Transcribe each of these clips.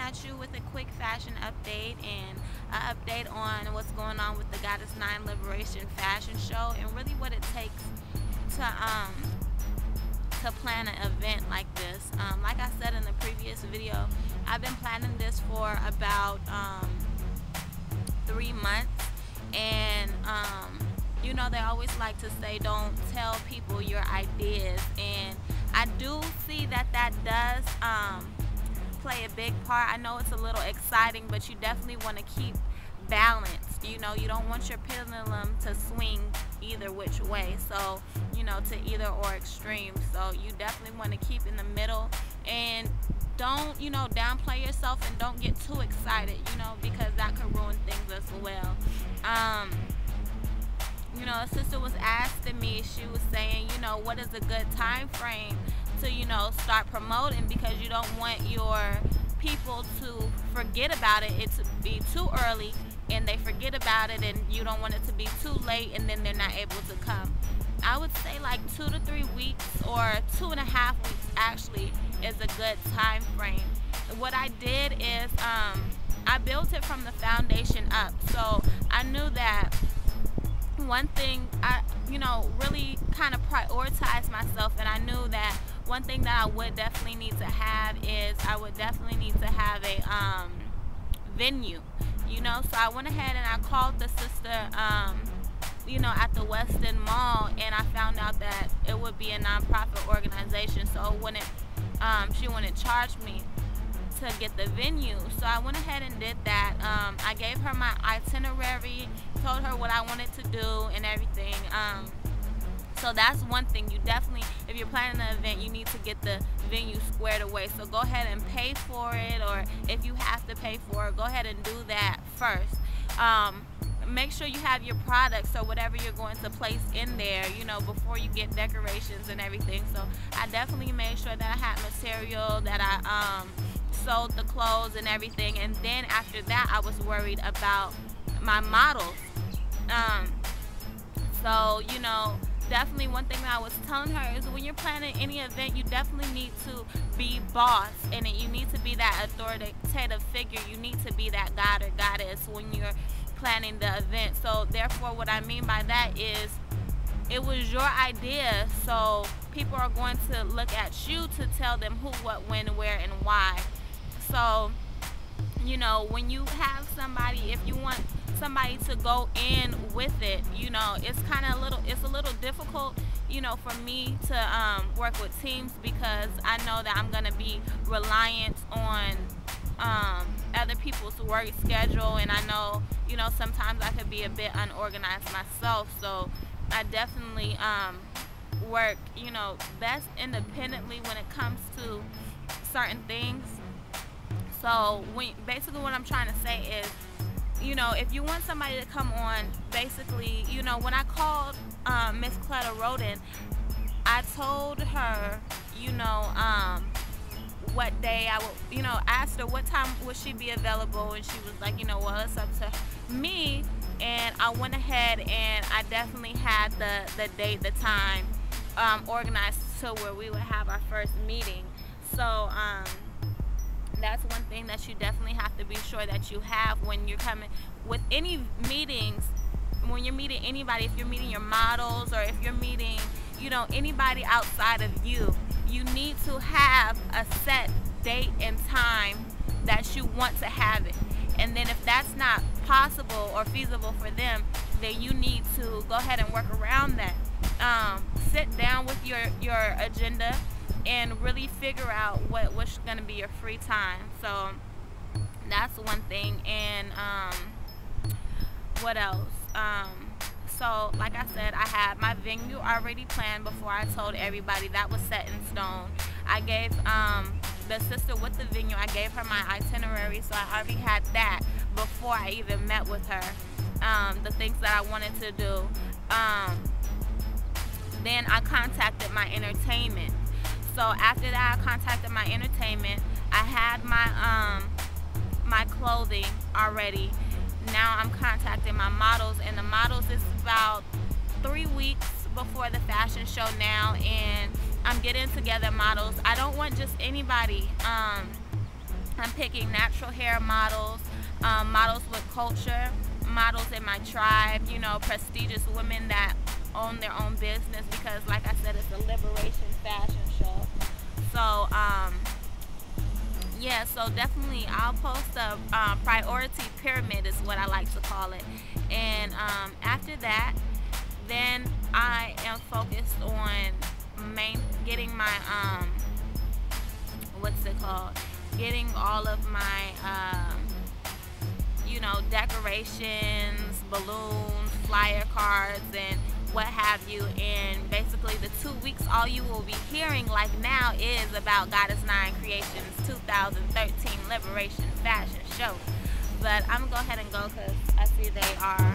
at you with a quick fashion update and an update on what's going on with the Goddess 9 Liberation Fashion Show and really what it takes to plan an event like this. Like I said in the previous video, I've been planning this for about 3 months, and you know, they always like to say don't tell people your ideas, and I do see that that does play a big part. I know it's a little exciting, but you definitely want to keep balanced. You know, you don't want your pendulum to swing either which way, so you know, to either or extreme. So you definitely want to keep in the middle, and don't, you know, downplay yourself, and don't get too excited, you know, because that could ruin things as well. You know, a sister was asking me, she was saying, you know, what is a good time frame to, you know, start promoting, because you don't want your people to forget about it, it to be too early and they forget about it, and you don't want it to be too late and then they're not able to come. I would say like 2 to 3 weeks, or 2.5 weeks actually, is a good time frame. What I did is I built it from the foundation up. So I knew that one thing, I, you know, really kind of prioritized myself, and I knew that one thing that I would definitely need to have is I would definitely need to have a venue, you know. So I went ahead and I called the sister, you know, at the Weston Mall, and I found out that it would be a nonprofit organization, so she wouldn't charge me to get the venue. So I went ahead and did that. I gave her my itinerary, told her what I wanted to do and everything. So that's one thing. You definitely, if you're planning an event, you need to get the venue squared away. So go ahead and pay for it, or if you have to pay for it, go ahead and do that first. Make sure you have your products or whatever you're going to place in there, you know, before you get decorations and everything. So I definitely made sure that I had material, that I sold the clothes and everything, and then after that I was worried about my models. So, you know, definitely one thing that I was telling her is when you're planning any event, you definitely need to be boss in it. You need to be that authoritative figure. You need to be that god or goddess when you're planning the event. So therefore, what I mean by that is it was your idea, so people are going to look at you to tell them who, what, when, where, and why. So, you know, when you have somebody, if you want somebody to go in with it, you know, it's kind of a little difficult, you know, for me to work with teams, because I know that I'm going to be reliant on other people's work schedule, and I know, you know, sometimes I could be a bit unorganized myself. So I definitely work, you know, best independently when it comes to certain things. So basically what I'm trying to say is, you know, if you want somebody to come on, basically, you know, when I called Miss Cletta Roden, I told her, you know, what day I would, you know, asked her what time would she be available, and she was like, you know, well, it's up to me. And I went ahead and I definitely had the date, the time organized to where we would have our first meeting. So that's one thing that you definitely have to be sure that you have when you're coming with any meetings. When you're meeting anybody, if you're meeting your models, or if you're meeting, you know, anybody outside of you, you need to have a set date and time that you want to have it. And then if that's not possible or feasible for them, then you need to go ahead and work around that. Sit down with your agenda and really figure out what's going to be your free time. So that's one thing. And what else? So like I said, I had my venue already planned before I told everybody. That was set in stone. I gave the sister with the venue, I gave her my itinerary, so I already had that before I even met with her. The things that I wanted to do. Then I contacted my entertainment. So after that, I contacted my entertainment. I had my my clothing already. Now I'm contacting my models, and the models is about 3 weeks before the fashion show now, and I'm getting together models. I don't want just anybody I'm picking natural hair models, models with culture, models in my tribe, you know, prestigious women that own their own business, because like I said, it's a liberation fashion show. So yeah, so definitely I'll post a priority pyramid is what I like to call it. And after that, then I am focused on getting my what's it called, getting all of my you know, decorations, balloons, flyer cards, and what have you. And basically the 2 weeks, all you will be hearing like now is about Goddess 9 Creations 2013 Liberation Fashion Show. But I'm gonna go ahead and go because I see they are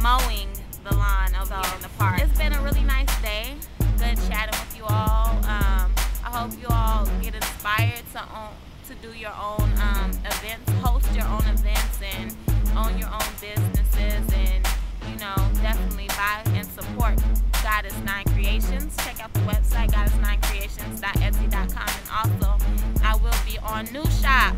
mowing the lawn over here in the park. It's been a really nice day. Good chatting with you all. I hope you all get inspired to do your own events, host your own events, and own your own businesses, and you know, definitely buy and support Goddess 9 Creations. Check out the website goddess9creations.etsy.com, and also I will be on New Shop